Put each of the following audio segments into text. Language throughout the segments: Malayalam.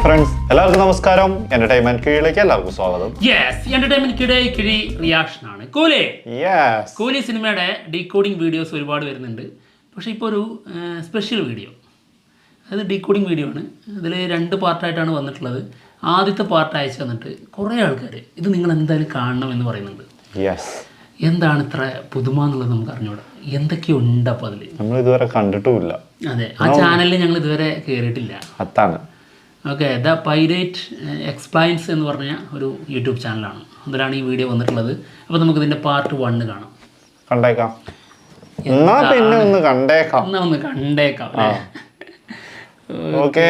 ഫ്രണ്ട്സ് എല്ലാവർക്കും നമസ്കാരം. എന്റർടൈൻമെന്റ് കീഴിലേക്ക് എല്ലാവർക്കും സ്വാഗതം. എന്റർടൈൻമെന്റ് കിഴി റിയാക്ഷൻ ആണ്. കൂലി സിനിമയുടെ ഡീകോഡിംഗ് വീഡിയോസ് ഒരുപാട് വരുന്നുണ്ട്. പക്ഷേ ഇപ്പോൾ ഒരു സ്പെഷ്യൽ വീഡിയോ, അത് ഡീകോഡിംഗ് വീഡിയോ ആണ്. ഇതിൽ 2 പാർട്ടായിട്ടാണ് വന്നിട്ടുള്ളത്. ആദ്യത്തെ പാർട്ട് അയച്ചു തന്നിട്ട് കുറേ ആൾക്കാർ ഇത് നിങ്ങൾ എന്തായാലും കാണണം എന്ന് പറയുന്നുണ്ട്. എന്താണ് ഇത്ര പുതുമ എന്നുള്ളത് നമുക്ക് അറിഞ്ഞൂടാ. എന്തൊക്കെയുണ്ട് അപ്പോൾ അതിൽ നമ്മൾ ഇതുവരെ കണ്ടിട്ടുമില്ല. അതെ, ആ ചാനലിൽ ഞങ്ങൾ ഇതുവരെ കയറിയിട്ടില്ല. അതാണ് ഓക്കെ. ദ പൈറേറ്റ് എക്സ്പ്ലൈൻസ് എന്ന് പറഞ്ഞ ഒരു യൂട്യൂബ് ചാനലാണ്. അതിലാണ് ഈ വീഡിയോ വന്നിട്ടുള്ളത്. അപ്പോൾ നമുക്കിതിൻ്റെ പാർട്ട് 1 കാണാം. കണ്ടേക്കാം. എന്നാ പിന്നെ ഒന്ന് കണ്ടേക്കാം. ഓക്കെ.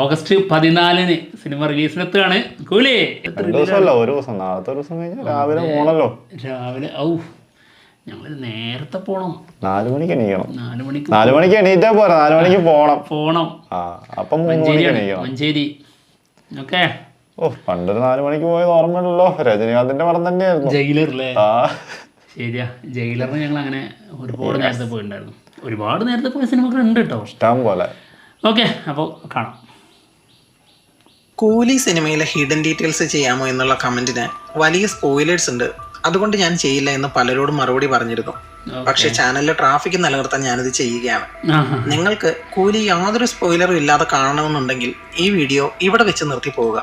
ഓഗസ്റ്റ് 14 സിനിമ റിലീസിനെത്തുകയാണ്. കൂലി ഒരു ദിവസം നാളത്തെ ഒരു ദിവസം കഴിഞ്ഞാൽ രാവിലെ പോണല്ലോ. ഞങ്ങൾ നേരത്തെ പോണം. 4 മണിക്ക് എണീക്കണം. 4 മണിക്ക് എണീറ്റാ പോരാ, 4 മണിക്ക് പോണം. അപ്പം മഞ്ചേരി. ഓക്കെ. പണ്ടൊരു 4 മണിക്ക് പോയത് ഓർമ്മയുണ്ടല്ലോ. രജനീകാന്തിന്റെ പടം തന്നെയായിരുന്നു ജയിലറിലെ. ശരിയാ, ജയിലറിന് ഞങ്ങൾ അങ്ങനെ ഒരുപാട് നേരത്തെ പോയിട്ടുണ്ടായിരുന്നു. ഒരുപാട് നേരത്തെ പോയ സിനിമകൾ ഉണ്ട് കേട്ടോ, ഇഷ്ടം പോലെ. ഓക്കെ, അപ്പോൾ കാണാം. കൂലി സിനിമയിലെ ഹിഡൻ ഡീറ്റെയിൽസ് ചെയ്യാമോ എന്നുള്ള കമന്റിന് വലിയ സ്പോയിലേഴ്സ് ഉണ്ട്, അതുകൊണ്ട് ഞാൻ ചെയ്യില്ല എന്ന് പലരോടും മറുപടി പറഞ്ഞിരുന്നു. പക്ഷെ ചാനലിലെ ട്രാഫിക് നിലനിർത്താൻ ഞാനിത് ചെയ്യുകയാണ്. നിങ്ങൾക്ക് കൂലി യാതൊരു സ്പോയിലറും ഇല്ലാതെ കാണണമെന്നുണ്ടെങ്കിൽ ഈ വീഡിയോ ഇവിടെ വെച്ച് നിർത്തി പോവുക.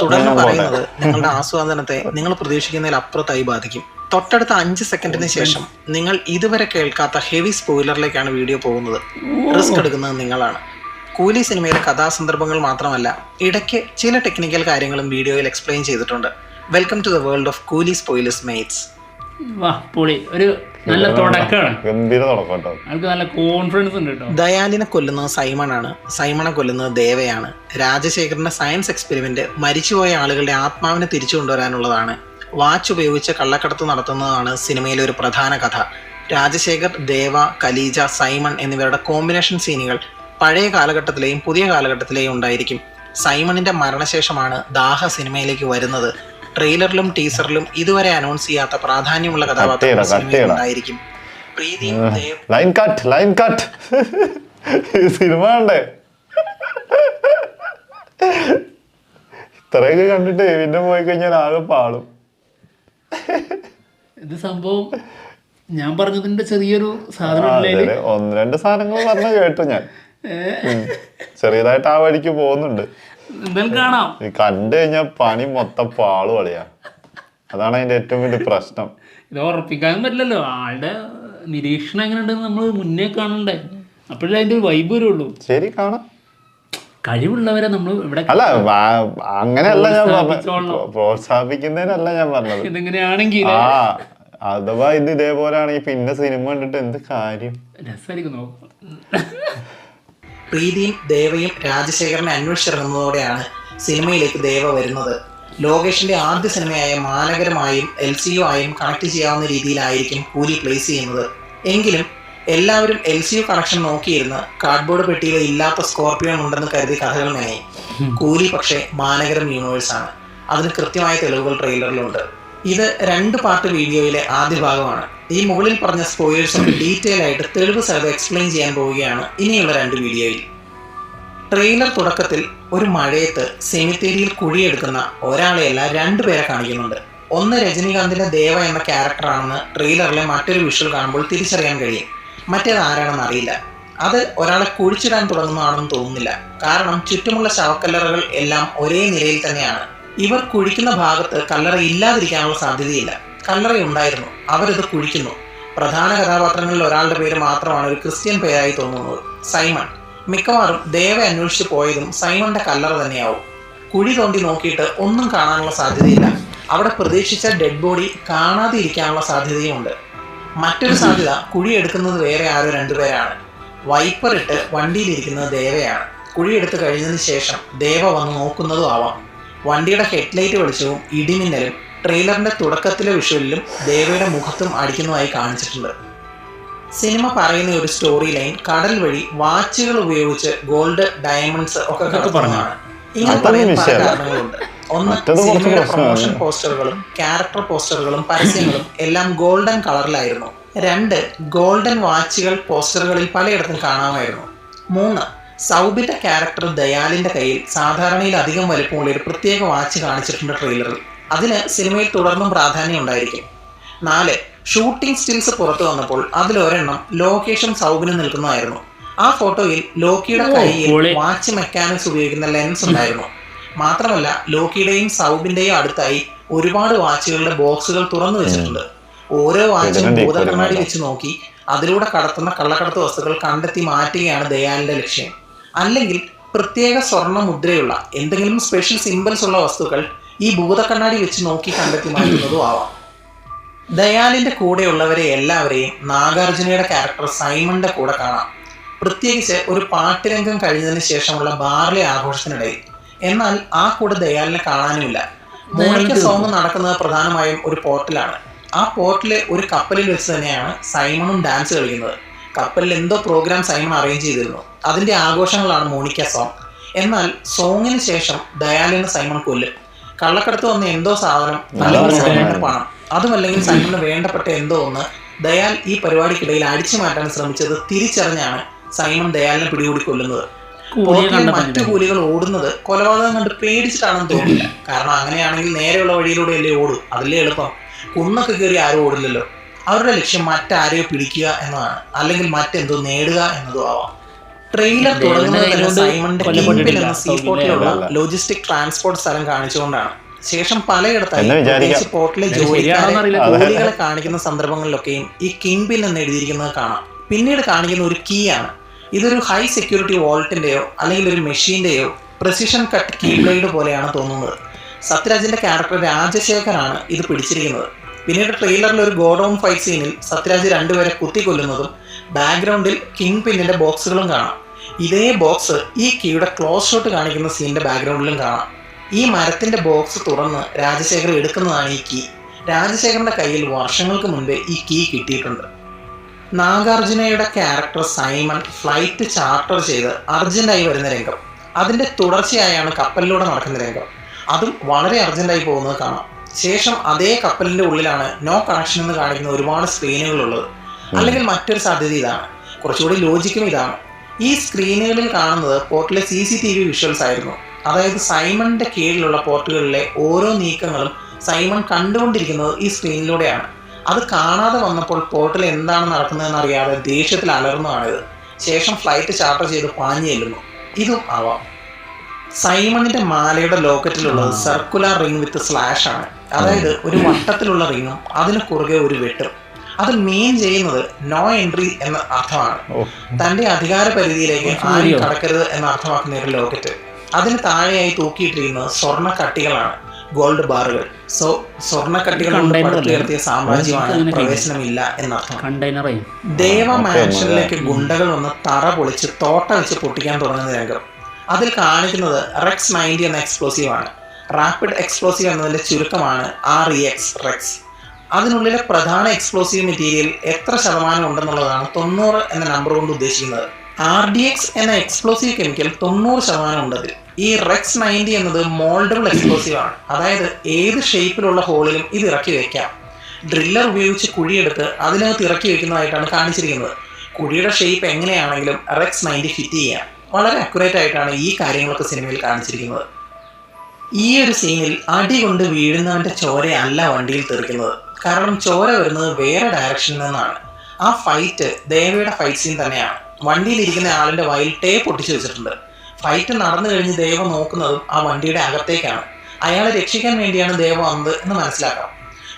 തുടർന്ന് പറയുന്നത് നിങ്ങളുടെ ആസ്വാദനത്തെ നിങ്ങൾ പ്രതീക്ഷിക്കുന്നതിൽ അപ്പുറത്തായി ബാധിക്കും. തൊട്ടടുത്ത 5 സെക്കൻഡിന് ശേഷം നിങ്ങൾ ഇതുവരെ കേൾക്കാത്ത ഹെവി സ്പോയിലറിലേക്കാണ് വീഡിയോ പോകുന്നത്. റിസ്ക് എടുക്കുന്നത് നിങ്ങളാണ്. കൂലി സിനിമയിലെ കഥാസന്ദർഭങ്ങൾ മാത്രമല്ല, ഇടയ്ക്ക് ചില ടെക്നിക്കൽ കാര്യങ്ങളും വീഡിയോയിൽ എക്സ്പ്ലെയിൻ ചെയ്തിട്ടുണ്ട്. Welcome to the world of Coolie spoilers mates. ഒരു നല്ല തുടക്കമാണ്. ഗംഭീര തുടക്കം. നല്ല കോൺഫിഡൻസ് ഉണ്ട് കേട്ടോ. ദയാലിനെ കൊല്ലുന്നത് സൈമണാണ്, സൈമണെ കൊല്ലുന്നത് ദേവയാണ്. രാജശേഖരന്റെ സയൻസ് എക്സ്പെരിമെന്റ് മരിച്ചുപോയ ആളുകളുടെ ആത്മാവിനെ തിരിച്ചു കൊണ്ടുവരാനുള്ളതാണ്. വാച്ച് ഉപയോഗിച്ച് കള്ളക്കടത്ത് നടത്തുന്നതാണ് സിനിമയിലെ ഒരു പ്രധാന കഥ. രാജശേഖർ, ദേവ, കലീജ, സൈമൺ എന്നിവരുടെ കോമ്പിനേഷൻ സീനുകൾ പഴയ കാലഘട്ടത്തിലെയും പുതിയ കാലഘട്ടത്തിലെയും ഉണ്ടായിരിക്കും. സൈമണിന്റെ മരണശേഷമാണ് ദാഹ സിനിമയിലേക്ക് വരുന്നത്. ട്രെയിലറിലും ടീസറിലും ഇതുവരെ അനൗൺസ് ചെയ്യാത്ത പ്രാധാന്യമുള്ള കഥാപാത്രം ഉണ്ടായിരിക്കും. ഇത്രയൊക്കെ കണ്ടിട്ട് പിന്നെ പോയി കഴിഞ്ഞാൽ ആകെ പാളും. ഇത് സംഭവം ഞാൻ പറഞ്ഞതിന്റെ ചെറിയൊരു സാധനം 1-2 സാധനങ്ങൾ പറഞ്ഞു കേട്ടു ഞാൻ. ചെറിയതായിട്ട് ആ വഴിക്ക് പോകുന്നുണ്ട്. കാണാം. കണ്ടു കഴിഞ്ഞാൽ പണി മൊത്തം പാളു കളിയാ. അതാണ് അതിന്റെ ഏറ്റവും വലിയ പ്രശ്നം. ഇത് ഉറപ്പിക്കാനും പറ്റില്ലല്ലോ. ആളുടെ നിരീക്ഷണം എങ്ങനെയുണ്ടെന്ന് നമ്മൾ മുന്നേ കാണണ്ടേ, അപ്പോഴേ അതിന്റെ വൈബ് വരുള്ളൂ. ശരി, കാണാം. കഴിവുള്ളവരെ നമ്മൾ ഇവിടെ അല്ല, അങ്ങനെയല്ല ഞാൻ പറഞ്ഞത്, പ്രോത്സാഹിപ്പിക്കുന്നതിനല്ല ഞാൻ പറഞ്ഞത്. ഇതെങ്ങനെയാണെങ്കിൽ അഥവാ ഇത് ഇതേപോലെ ആണെങ്കിൽ പിന്നെ സിനിമ കണ്ടിട്ട് എന്ത് കാര്യം? രസമായിരിക്കും. പ്രീതിയും ദേവയും രാജശേഖരനെ അന്വേഷിച്ചിറങ്ങുന്നതോടെയാണ് സിനിമയിലേക്ക് ദേവ വരുന്നത്. ലോകേഷിന്റെ ആദ്യ സിനിമയായ മാനഗരമായും LCU ആയും കണക്ട് ചെയ്യാവുന്ന രീതിയിലായിരിക്കും കൂലി പ്ലേസ് ചെയ്യുന്നത്. എങ്കിലും എല്ലാവരും LCU കണക്ഷൻ നോക്കിയിരുന്ന് കാർഡ്ബോർഡ് പെട്ടിയിൽ ഇല്ലാത്ത സ്കോർപ്പിയോൺ ഉണ്ടെന്ന് കരുതി കഥകൾ മെനയി. കൂലി പക്ഷേ മാനഗരം യൂണിവേഴ്സാണ്. അതിന് കൃത്യമായ തെളിവുകൾ ട്രെയിലറിലുണ്ട്. ഇത് 2 പാർട്ട് വീഡിയോയിലെ ആദ്യ ഭാഗമാണ്. ഈ മുകളിൽ പറഞ്ഞ സ്പോയിലേഴ്സ് ഡീറ്റെയിൽ ആയിട്ട് തെളിവ് സഹിതം എക്സ്പ്ലെയിൻ ചെയ്യാൻ പോവുകയാണ് ഇനിയുള്ള 2 വീഡിയോയിൽ. ട്രെയിലർ തുടക്കത്തിൽ ഒരു മഴയത്ത് സെമിത്തേരിയിൽ കുഴിയെടുക്കുന്ന ഒരാളെയല്ല 2 പേരെ കാണിക്കുന്നുണ്ട്. ഒന്ന് രജനീകാന്തിന്റെ ദേവ എന്ന ക്യാരക്ടറാണെന്ന് ട്രെയിലറിലെ മറ്റൊരു വിഷ്വൽ കാണുമ്പോൾ തിരിച്ചറിയാൻ കഴിയും. മറ്റേത് ആരാണെന്ന് അറിയില്ല. അത് ഒരാളെ കുഴിച്ചിടാൻ തുടങ്ങുന്നതാണെന്ന് തോന്നുന്നില്ല. കാരണം ചുറ്റുമുള്ള ശവക്കല്ലറകൾ എല്ലാം ഒരേ നിലയിൽ തന്നെയാണ്. ഇവർ കുഴിക്കുന്ന ഭാഗത്ത് കല്ലറ ഇല്ലാതിരിക്കാനുള്ള സാധ്യതയില്ല. കല്ലറ ഉണ്ടായിരുന്നു, അവരിത് കുഴിക്കുന്നു. പ്രധാന കഥാപാത്രങ്ങളിൽ ഒരാളുടെ പേര് മാത്രമാണ് ഒരു ക്രിസ്ത്യൻ പേരായി തോന്നുന്നത്, സൈമൺ. മിക്കവാറും ദേവ അന്വേഷിച്ച് പോയതും സൈമണിന്റെ കല്ലറ തന്നെയാവും. കുഴി തോണ്ടി നോക്കിയിട്ട് ഒന്നും കാണാനുള്ള സാധ്യതയില്ല. അവിടെ പ്രതീക്ഷിച്ച ഡെഡ് ബോഡി കാണാതെ ഇരിക്കാനുള്ള സാധ്യതയുമുണ്ട്. മറ്റൊരു സാധ്യത കുഴി എടുക്കുന്നത് വേറെ ആരോ 2 പേരാണ്. വൈപ്പർ ഇട്ട് വണ്ടിയിലിരിക്കുന്നത് ദേവയാണ്. കുഴി എടുത്തു കഴിഞ്ഞതിന് ശേഷം ദേവ വന്ന് നോക്കുന്നതും ആവാം. വണ്ടിയുടെ ഹെഡ്ലൈറ്റ് വെളിച്ചവും ഇടിമിന്നലും ട്രെയിലറിന്റെ തുടക്കത്തിലെ വിഷ്വലിലും ദേവയുടെ മുഖത്തും അടിക്കുന്നതായി കാണിച്ചിട്ടുണ്ട്. സിനിമ പറയുന്ന ഒരു സ്റ്റോറി ലൈൻ കടൽ വഴി വാച്ചുകൾ ഉപയോഗിച്ച് ഗോൾഡ്, ഡയമണ്ട്സ് ഒക്കെ കടത്തുന്നതാണ്. ഇങ്ങനെ പറയാൻ പല കാരണങ്ങളുണ്ട്. ഒന്ന്, സിനിമയുടെ പ്രൊമോഷൻ പോസ്റ്ററുകളും ക്യാരക്ടർ പോസ്റ്ററുകളും പരസ്യങ്ങളും എല്ലാം ഗോൾഡൻ കളറിലായിരുന്നു. 2, ഗോൾഡൻ വാച്ചുകൾ പോസ്റ്ററുകളിൽ പലയിടത്തും കാണാമായിരുന്നു. 3, സൗബിന്റെ ക്യാരക്ടർ ദയാലിന്റെ കയ്യിൽ സാധാരണയിൽ അധികം വലിപ്പമുള്ള ഒരു പ്രത്യേക വാച്ച് കാണിച്ചിട്ടുണ്ട് ട്രെയിലറിൽ. അതിന് സിനിമയിൽ തുടർന്നും പ്രാധാന്യം ഉണ്ടായിരിക്കും. 4. ഷൂട്ടിംഗ് സ്റ്റിൽസ് പുറത്തു വന്നപ്പോൾ അതിലൊരെണ്ണം ലോകേഷും സൗബിനും നിൽക്കുന്നതായിരുന്നു. ആ ഫോട്ടോയിൽ ലോക്കിയുടെ കയ്യിൽ വാച്ച് മെക്കാനിക്സ് ഉപയോഗിക്കുന്ന ലെൻസ് ഉണ്ടായിരുന്നു. മാത്രമല്ല ലോക്കിയുടെയും സൗബിന്റെയും അടുത്തായി ഒരുപാട് വാച്ചുകളുടെ ബോക്സുകൾ തുറന്നു വെച്ചിട്ടുണ്ട്. ഓരോ വാച്ചും ഭൂതക്കണ്ണാടി വെച്ച് നോക്കി അതിലൂടെ കടത്തുന്ന കള്ളക്കടത്ത് വസ്തുക്കൾ കണ്ടെത്തി മാറ്റുകയാണ് ദയാലിന്റെ ലക്ഷ്യം. അല്ലെങ്കിൽ പ്രത്യേക സ്വർണ്ണ മുദ്രയുള്ള എന്തെങ്കിലും സ്പെഷ്യൽ സിംബൽസ് ഉള്ള വസ്തുക്കൾ ഈ ഭൂതക്കണ്ണാടി വെച്ച് നോക്കി കണ്ടെത്തി മാറ്റുന്നതും ആവാം. ദയാലിന്റെ കൂടെയുള്ളവരെ എല്ലാവരെയും നാഗാർജുനയുടെ ക്യാരക്ടർ സൈമന്റെ കൂടെ കാണാം. പ്രത്യേകിച്ച് ഒരു പാട്ടുരംഗം കഴിഞ്ഞതിന് ശേഷമുള്ള ബാർലി ആഘോഷത്തിനിടയിൽ. എന്നാൽ ആ കൂടെ ദയാലിനെ കാണാനുമില്ല. മോണിക്ക സോങ് നടക്കുന്നത് പ്രധാനമായും ഒരു പോർട്ടിലാണ്. ആ പോർട്ടിലെ ഒരു കപ്പലിൽ വെച്ച് തന്നെയാണ് സൈമണും ഡാൻസ് കളിക്കുന്നത്. കപ്പലിൽ എന്തോ പ്രോഗ്രാം സൈമൺ അറേഞ്ച് ചെയ്തിരുന്നു. അതിന്റെ ആഘോഷങ്ങളാണ് മോണിക്ക സോങ്. എന്നാൽ സോങ്ങിന് ശേഷം ദയാലിനെ സൈമൺ കൊല്ലും. കള്ളക്കടത്ത് വന്ന എന്തോ സാധനം, അല്ലെങ്കിൽ സൈമണിന്റെ പണം, അതുമല്ലെങ്കിൽ സൈമണിന് വേണ്ടപ്പെട്ട എന്തോ ഒന്ന് ദയാൽ ഈ പരിപാടിക്കിടയിൽ അടിച്ചു മാറ്റാൻ ശ്രമിച്ചത് തിരിച്ചറിഞ്ഞാണ് സൈമൺ ദയാലിനെ പിടികൂടി കൊല്ലുന്നത്. മറ്റു കൂലികൾ ഓടുന്നത് കൊലപാതകം കണ്ട് പേടിച്ചിട്ടാണെന്ന് തോന്നില്ല. കാരണം അങ്ങനെയാണെങ്കിൽ നേരെയുള്ള വഴിയിലൂടെ അല്ലേ ഓടും, അതല്ലേ എളുപ്പം. കുന്നൊക്കെ കയറി ആരും ഓടില്ലല്ലോ. അവരുടെ ലക്ഷ്യം മറ്റാരെയോ പിടിക്കുക എന്നതാണ്, അല്ലെങ്കിൽ മറ്റെന്തോ നേടുക എന്നതോ ആവാം. ട്രെയിലർ തുടങ്ങുന്നത് സൈമണിന്റെ കിംഗ്പിൻ എന്ന സീപോർട്ടിലുള്ള ലോജിസ്റ്റിക് ട്രാൻസ്പോർട്ട് സ്ഥലം കാണിച്ചുകൊണ്ടാണ്. ശേഷം പലയിടത്തായി പോർട്ടിലെ ജോലികളെ കാണിക്കുന്ന സന്ദർഭങ്ങളിലൊക്കെയും ഈ കിംഗ്പിൻ എന്ന് എഴുതിയിരിക്കുന്നത് കാണാം. പിന്നീട് കാണിക്കുന്ന ഒരു കീ ആണ്. ഇതൊരു ഹൈ സെക്യൂരിറ്റി വോൾട്ടിന്റെയോ അല്ലെങ്കിൽ ഒരു മെഷീന്റെയോ പ്രെസിഷൻ കട്ട് കീബ്ലേഡ് പോലെയാണ് തോന്നുന്നത്. സത്യരാജിന്റെ ക്യാരക്ടർ രാജശേഖറാണ് ഇത് പിടിച്ചിരിക്കുന്നത്. പിന്നീട് ട്രെയിലറിൽ ഒരു ഗോഡൌൺ ഫൈറ്റ് സീനിൽ സത്യരാജ് രണ്ടുപേരെ കുത്തിക്കൊല്ലുന്നതും ബാക്ക്ഗ്രൗണ്ടിൽ കിങ് പിന്നിന്റെ ബോക്സുകളും കാണാം. ഇതേ ബോക്സ് ഈ കീയുടെ ക്ലോസ് ഷോട്ട് കാണിക്കുന്ന സീനിന്റെ ബാക്ക്ഗ്രൗണ്ടിലും കാണാം. ഈ മരത്തിന്റെ ബോക്സ് തുറന്ന് രാജശേഖർ എടുക്കുന്നതാണ് ഈ കീ. രാജശേഖറിന്റെ കയ്യിൽ വർഷങ്ങൾക്ക് മുൻപേ ഈ കീ കിട്ടിയിട്ടുണ്ട്. നാഗാർജുനയുടെ ക്യാരക്ടർ സൈമൺ ഫ്ലൈറ്റ് ചാർട്ടർ ചെയ്ത് അർജന്റായി വരുന്ന രംഗം, അതിന്റെ തുടർച്ചയായാണ് കപ്പലിലൂടെ നടക്കുന്ന രംഗം. അതും വളരെ അർജന്റായി പോകുന്നത് കാണാം. ശേഷം അതേ കപ്പലിന്റെ ഉള്ളിലാണ് നോ കണക്ഷൻ എന്ന് കാണിക്കുന്ന ഒരുപാട് സ്ക്രീനുകൾ ഉള്ളത്. അല്ലെങ്കിൽ മറ്റൊരു സാധ്യത ഇതാണ്, കുറച്ചുകൂടി ലോജിക്കും ഇതാണ്. ഈ സ്ക്രീനുകളിൽ കാണുന്നത് പോർട്ടിലെ CCTV വിഷ്വൽസ് ആയിരുന്നു. അതായത് സൈമണിന്റെ കീഴിലുള്ള പോർട്ടുകളിലെ ഓരോ നീക്കങ്ങളും സൈമൺ കണ്ടുകൊണ്ടിരിക്കുന്നത് ഈ സ്ക്രീനിലൂടെയാണ്. അത് കാണാതെ വന്നപ്പോൾ പോർട്ടിൽ എന്താണ് നടക്കുന്നതെന്ന് അറിയാതെ ദേഷ്യത്തിൽ അലർന്നതാണിത്. ശേഷം ഫ്ലൈറ്റ് ചാർട്ടർ ചെയ്ത് പാഞ്ഞു ചെല്ലുന്നു. ഇതും ആവാം. സൈമണിന്റെ മാലയുടെ ലോക്കറ്റിലുള്ളത് സർക്കുലർ റിംഗ് വിത്ത് സ്ലാഷ് ആണ്. അതായത് ഒരു വട്ടത്തിലുള്ള റിംഗും അതിന് കുറുകെ ഒരു വെട്ടും. അത് മീൻ ചെയ്യുന്നത് നോ എൻട്രി എന്ന അർത്ഥമാണ്. തന്റെ അധികാര പരിധിയിലേക്ക് ആരും കടക്കരുത് എന്ന് അർത്ഥമാക്കുന്ന ഒരു ലോക്കറ്റ്. അതിന് താഴെയായി തൂക്കിയിട്ടിരിക്കുന്നത് സ്വർണ്ണ കട്ടികളാണ്, ഗോൾഡ് ബാറുകൾ. സോ സ്വർണ്ണക്കട്ടികൾ പടുത്തുയർത്തിയ സാമ്രാജ്യമാണ്, പ്രവേശനമില്ല എന്നർത്ഥം. ദേവ മാൻഷനിലേക്ക് ഗുണ്ടകൾ വന്ന് തറ പൊളിച്ച് തോട്ട വെച്ച് പൊട്ടിക്കാൻ തുടങ്ങുന്ന രംഗം. അതിൽ കാണിക്കുന്നത് റെക്സ് 90 എന്ന എക്സ്പ്ലോസീവ് ആണ്. റാപ്പിഡ് എക്സ്പ്ലോസീവ് എന്നതിന്റെ ചുരുക്കമാണ് REX റെക്സ്. അതിനുള്ളിലെ പ്രധാന എക്സ്പ്ലോസീവ് മെറ്റീരിയൽ എത്ര ശതമാനം ഉണ്ടെന്നുള്ളതാണ് 90 എന്ന നമ്പർ കൊണ്ട് ഉദ്ദേശിക്കുന്നത്. RDX എന്ന എക്സ്പ്ലോസീവ് കെമിക്കൽ 90% ഉണ്ടതിൽ. ഈ റെക്സ് 90 എന്നത് മോൾഡബിൾ എക്സ്പ്ലോസീവ് ആണ്. അതായത് ഏത് ഷേപ്പിലുള്ള ഹോളിലും ഇത് ഇറക്കി വെക്കാം. ഡ്രില്ലർ ഉപയോഗിച്ച് കുഴിയെടുത്ത് അതിനകത്ത് ഇറക്കി വെക്കുന്നതായിട്ടാണ് കാണിച്ചിരിക്കുന്നത്. കുഴിയുടെ ഷേപ്പ് എങ്ങനെയാണെങ്കിലും റെക്സ് 90 ഫിറ്റ് ചെയ്യാം. വളരെ അക്യുറേറ്റ് ആയിട്ടാണ് ഈ കാര്യങ്ങളൊക്കെ സിനിമയിൽ കാണിച്ചിരിക്കുന്നത്. ഈ ഒരു സീനിൽ അടി കൊണ്ട് വീഴുന്നവന്റെ ചോരയല്ല വണ്ടിയിൽ തെറിക്കുന്നത്. കാരണം ചോര വരുന്നത് വേറെ ഡയറക്ഷനിൽ നിന്നാണ്. ആ ഫൈറ്റ് ദേവയുടെ ഫൈറ്റ് സീൻ തന്നെയാണ്. വണ്ടിയിലിരിക്കുന്ന ആളിന്റെ വായിൽ ടേപ്പ് ഒട്ടിച്ചു വെച്ചിട്ടുണ്ട്. ഫൈറ്റ് നടന്നു കഴിഞ്ഞ് ദേവ നോക്കുന്നതും ആ വണ്ടിയുടെ അകത്തേക്കാണ്. അയാളെ രക്ഷിക്കാൻ വേണ്ടിയാണ് ദേവ വന്നത് എന്ന് മനസ്സിലാക്കാം.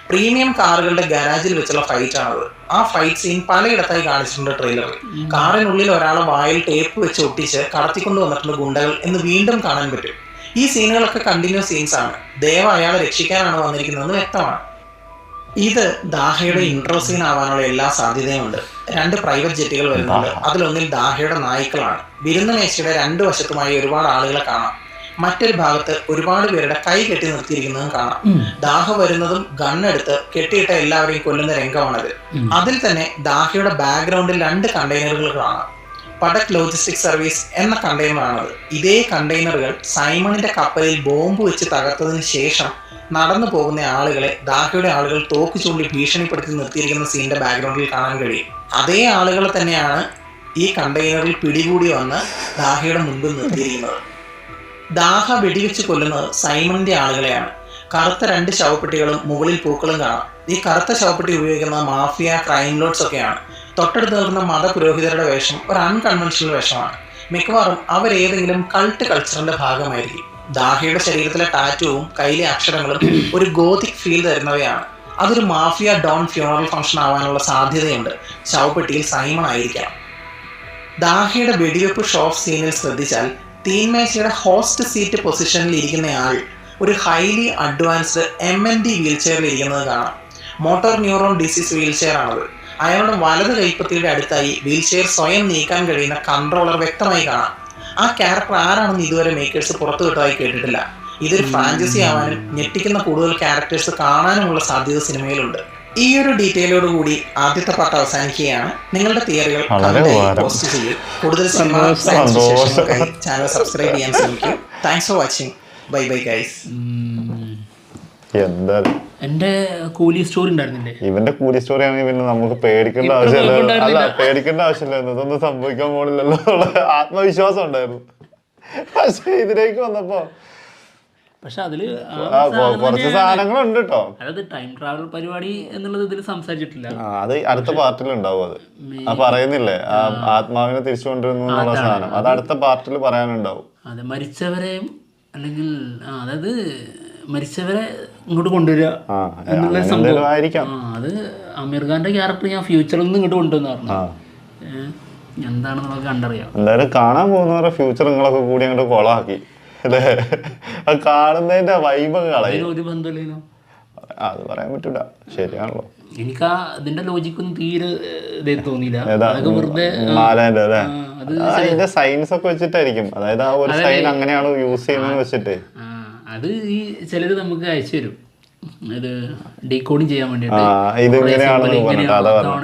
പ്രീമിയം കാറുകളുടെ ഗാരാജിൽ വെച്ചുള്ള ഫൈറ്റ് ആണത്. ആ ഫൈറ്റ് സീൻ പലയിടത്തായി കാണിച്ചിട്ടുണ്ട് ട്രെയിലറിൽ. കാറിനുള്ളിൽ ഒരാളെ വായിൽ ടേപ്പ് വെച്ച് ഒട്ടിച്ച് കടത്തിക്കൊണ്ട് വന്നിട്ടുണ്ട് ഗുണ്ടകൾ എന്ന് വീണ്ടും കാണാൻ പറ്റും. ഈ സീനുകളൊക്കെ കണ്ടിന്യൂസ് സീൻസ് ആണ്. ദേവ അയാളെ രക്ഷിക്കാനാണ് വന്നിരിക്കുന്നതെന്ന് വ്യക്തമാണ്. ഇത് ദാഹയുടെ ഇൻട്രോ സീൻ ആവാനുള്ള എല്ലാ സാധ്യതയും ഉണ്ട്. 2 പ്രൈവറ്റ് ജെറ്റുകൾ വരുന്നുണ്ട്. അതിലൊന്നിൽ ദാഹയുടെ നായ്ക്കളാണ്. വിരുന്ന മേശയുടെ 2 വശത്തുമായി ഒരുപാട് ആളുകളെ കാണാം. മറ്റൊരു ഭാഗത്ത് ഒരുപാട് പേരുടെ കൈ കെട്ടി നിർത്തിയിരിക്കുന്നതും കാണാം. ദാഹ വരുന്നതും ഗണ്ണെടുത്ത് കെട്ടിയിട്ട എല്ലാവരെയും കൊല്ലുന്ന രംഗമാണത്. അതിൽ തന്നെ ദാഹയുടെ ബാക്ക്ഗ്രൗണ്ടിൽ 2 കണ്ടെയ്നറുകൾ കാണാം. പടക് ലോജിസ്റ്റിക് സർവീസ് എന്ന കണ്ടെയ്നറാണത്. ഇതേ കണ്ടെയ്നറുകൾ സൈമണിന്റെ കപ്പലിൽ ബോംബ് വെച്ച് തകർത്തതിന് ശേഷം നടന്നു പോകുന്ന ആളുകളെ ദാഹയുടെ ആളുകൾ തോക്ക് ചൂണ്ടി ഭീഷണിപ്പെടുത്തി നിർത്തിയിരിക്കുന്ന സീനിന്റെ ബാക്ക്ഗ്രൗണ്ടിൽ കാണാൻ കഴിയും. അതേ ആളുകളെ തന്നെയാണ് ഈ കണ്ടെയ്നറിൽ പിടികൂടി വന്ന് ദാഹയുടെ മുമ്പിൽ നിർത്തിയിരിക്കുന്നത്. ദാഹ വെടിവെച്ച് കൊല്ലുന്നത് സൈമണിന്റെ ആളുകളെയാണ്. കറുത്ത 2 ശവപ്പെട്ടികളും മുകളിൽ പൂക്കളും കാണാം. ഈ കറുത്ത ശവപ്പെട്ടി ഉപയോഗിക്കുന്ന മാഫിയ, ക്രൈം ലോഡ്സ് ഒക്കെയാണ്. തൊട്ടടുത്ത് നിൽക്കുന്ന മതപുരോഹിതരുടെ വേഷം ഒരു അൺകൺവെൻഷണൽ വേഷമാണ്. മിക്കവാറും അവരേതെങ്കിലും കൾട്ട് കൾച്ചറിന്റെ ഭാഗമായിരിക്കും. ദാഹയുടെ ശരീരത്തിലെ ടാറ്റുവും കയ്യിലെ അക്ഷരങ്ങളും ഒരു ഗോതിക് ഫീൽ തരുന്നവയാണ്. അതൊരു മാഫിയ ഡോൺ ഫ്യൂണറൽ ഫംഗ്ഷൻ ആവാനുള്ള സാധ്യതയുണ്ട്. ശവപ്പെട്ടിയിൽ സൈമൺ ആയിരിക്കാം. ദാഹയുടെ വെടിവെപ്പ് ഷോപ്പ് സീനിൽ ശ്രദ്ധിച്ചാൽ തീൻമേശയുടെ ഹോസ്റ്റ് സീറ്റ് പൊസിഷനിൽ ഇരിക്കുന്നയാൾ ഒരു ഹൈലി അഡ്വാൻസ്ഡ് MND വീൽ ചെയറിൽ ഇരിക്കുന്നത് കാണാം. Motor neuron disease wheel chair ആണത്. അയാളുടെ വലത് കൈപ്പത്തിയുടെ അടുത്തായി വീൽ ചെയർ സ്വയം നീക്കാൻ കഴിയുന്ന കൺട്രോളർ വ്യക്തമായി കാണാം. ആ ക്യാരക്ടർ ആരാണെന്ന് ഇതുവരെ മേക്കേഴ്സ് പുറത്തുവിട്ടതായി കേട്ടിട്ടില്ല. ഇതൊരു ഫ്രാഞ്ചൈസി ആവാനും ഞെട്ടിക്കുന്ന കൂടുതൽ ക്യാരക്ടേഴ്സ് കാണാനുമുള്ള സാധ്യത സിനിമയിലുണ്ട്. ഈ ഒരു ഡീറ്റെയിലോട് കൂടി ആദ്യത്തെ പാർട്ട് അവസാനിക്കുകയാണ്. നിങ്ങളുടെ തിയറികൾ പോസ്റ്റ് ചെയ്യും. കൂടുതൽ സിനിമ ചാനൽ സബ്സ്ക്രൈബ് ചെയ്യാൻ ശ്രമിക്കും. Thanks for watching. Bye bye guys. എന്താ എന്റെ കൂലി സ്റ്റോറി ഉണ്ടായിരുന്നില്ലേ? ഇവന്റെ കൂലി സ്റ്റോറി ആണെങ്കിൽ പിന്നെ നമുക്ക് പേടിക്കേണ്ട ആവശ്യമില്ല. അല്ല, പേടിക്കേണ്ട ആവശ്യമില്ലായിരുന്നു. ഇതൊന്നും സംഭവിക്കാൻ പോണില്ലല്ലോ എന്നുള്ള ആത്മവിശ്വാസം ഉണ്ടായിരുന്നു. പക്ഷെ ഇതിലേക്ക് വന്നപ്പോ പക്ഷെ അതില് കുറച്ച് സാധനങ്ങളുണ്ട് കേട്ടോ. അതായത് ടൈം ട്രാവൽ പരിപാടി എന്നുള്ളത് ഇതിൽ സംസാരിച്ചിട്ടില്ല. അത് അടുത്ത പാർട്ടിൽ ഉണ്ടാവും. അത് പറയുന്നില്ലേ, ആത്മാവിനെ തിരിച്ചു കൊണ്ടുവരുന്നു എന്നുള്ള സാധനം അത് അടുത്ത പാർട്ടിൽ പറയാനുണ്ടാവും. അതെ, മരിച്ചവരെയും അല്ലെങ്കിൽ അതായത് മരിച്ചവരെ ഇങ്ങോട്ട് കൊണ്ടുവരിക എന്നുള്ള സംഭവം. അത് അമീർ ഖാന്റെ ക്യാരക്ടർ ഞാൻ ഫ്യൂച്ചറിൽ നിന്ന് ഇങ്ങോട്ട് കൊണ്ടുവന്ന് പറഞ്ഞു. എന്താണെന്ന് നമുക്ക് കണ്ടറിയാം. എന്തായാലും കാണാൻ പോകുന്നവരുടെ ഫ്യൂച്ചർ നിങ്ങളൊക്കെ കൂടി അങ്ങോട്ട് കൊളാക്കി അല്ലേ? അത് കാണുന്നതിന്റെ വൈബ് കളയും. ഒരു ബന്ധമില്ലല്ലോ, അത് പറയാൻ പറ്റൂല. ശരിയാണല്ലോ. എനിക്ക് അതിന്റെ ലോജിക്കൊന്നും തീരെ തോന്നിയില്ല. വെറുതെ അതിന്റെ സൈൻസ് ഒക്കെ വെച്ചിട്ടായിരിക്കും. അതായത് ആ ഒരു സൈൻ അങ്ങനെയാണ് യൂസ് ചെയ്യുന്നത് വെച്ചിട്ട് അത് ഈ ചിലര് നമുക്ക് അയച്ചു തരും. ഇത് ഡീകോഡിങ് ചെയ്യാൻ വേണ്ടിട്ട്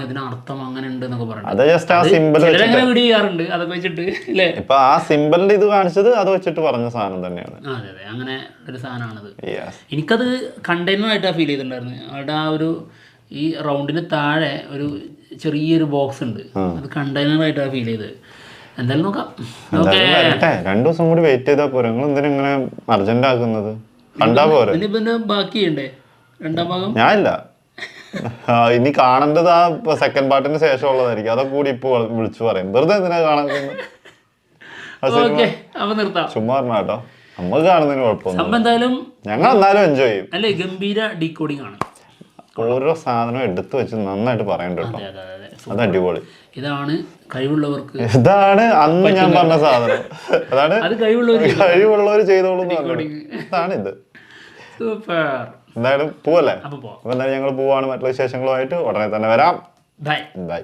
ഇതിനർത്ഥം അങ്ങനെ ഉണ്ട് എന്നൊക്കെ പറഞ്ഞു ചെയ്യാറുണ്ട്. അതൊക്കെ വെച്ചിട്ട് അല്ലേ, ഇപ്പൊ ആ സിമ്പിളിന്റെ ഇത് കാണിച്ചത് അത് വെച്ചിട്ട് പറഞ്ഞ സാധനം തന്നെയാണ്. അതെ അതെ, അങ്ങനെ ഒരു സാധനമാണത്. എനിക്കത് കണ്ടെയ്നറായിട്ടാണ് ഫീൽ ചെയ്തിട്ടുണ്ടായിരുന്നു. അവിടെ ആ ഒരു ഈ റൗണ്ടിന് താഴെ ഒരു ചെറിയൊരു ബോക്സ് ഉണ്ട്. അത് കണ്ടെയ്നറായിട്ടാണ് ഫീൽ ചെയ്തത്. എന്തായാലും നോക്കാം. 2 ദിവസം കൂടി വെയിറ്റ് ചെയ്താൽ പോരെ. നിങ്ങൾ എന്തിനാ ഇങ്ങനെ അർജന്റ് ആക്കുന്നത്? കണ്ടാ പോരെ. ബാക്കി ചെയ്യണ്ടേ രണ്ടാം ഭാഗം? ഞാനില്ല, ഇനി കാണേണ്ടത് ആ സെക്കൻഡ് പാർട്ടിന് ശേഷം ഉള്ളതായിരിക്കും. അതൊക്കെ കൂടി ഇപ്പൊ വിളിച്ചു പറയും. വെറുതെ എന്തിനാ കാണാൻ ചുമ്മാ പറഞ്ഞ കേട്ടോ. നമുക്ക് കാണുന്നതിന് കുഴപ്പമൊന്നും. എന്തായാലും ഞങ്ങൾ എന്നാലും എൻജോയ് ചെയ്യും. അല്ലേ, ഗംഭീര ഡീകോഡിംഗ് ആണ്. ഓരോ സാധനം എടുത്തു വെച്ച് നന്നായിട്ട് പറയണ്ട കേട്ടോ. അത് അടിപൊളി. ഇതാണ് കഴിവുള്ളവർക്ക്, ഇതാണ് അന്ന് ഞാൻ പറഞ്ഞ സാധനം. അതാണ് കഴിവുള്ളവർ ചെയ്തോളൂ. ഇതാണ് ഇത്. എന്തായാലും പോവല്ലേ? അപ്പൊ എന്തായാലും ഞങ്ങൾ പോവാണ്. മറ്റുള്ള വിശേഷങ്ങളുമായിട്ട് ഉടനെ തന്നെ വരാം. ബൈ.